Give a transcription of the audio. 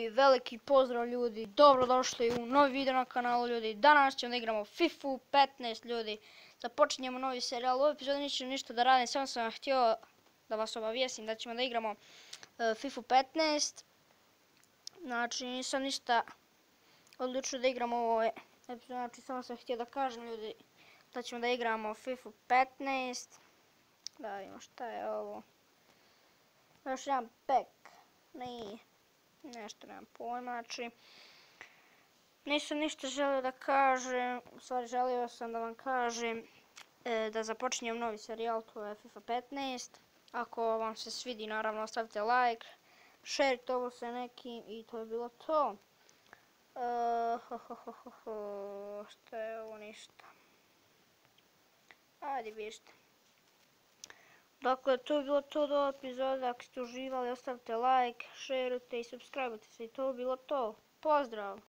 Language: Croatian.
veliki pozdrav ljudi, dobrodošli u novi video na kanalu ljudi. Danas ćemo da igramo FIFA 15 ljudi. Započinjemo novi serijal, u ovoj epizodi neću ništa da radim, samo sam htio da vas obavijestim da ćemo da igramo FIFA 15. Znači nisam ništa odlučio da igramo u ovoj epizodi, znači samo sam htio da kažem ljudi da ćemo da igramo FIFA 15. Da vidimo šta je ovo. Još jedan pack, nije. Nešto nemam pojma, znači nisam ništa želio da kažem, u stvari želio sam da vam kažem da započinjem novi serijal, to je FIFA 15. Ako vam se svidi, naravno ostavite like, šerite ovo sa nekim i to je bilo to. Šta je ovo, ništa. Ajde bježite. Dakle, to je bilo to do epizoda, ako ste uživali ostavite like, šerujte i subscribeujte se i to je bilo to. Pozdrav!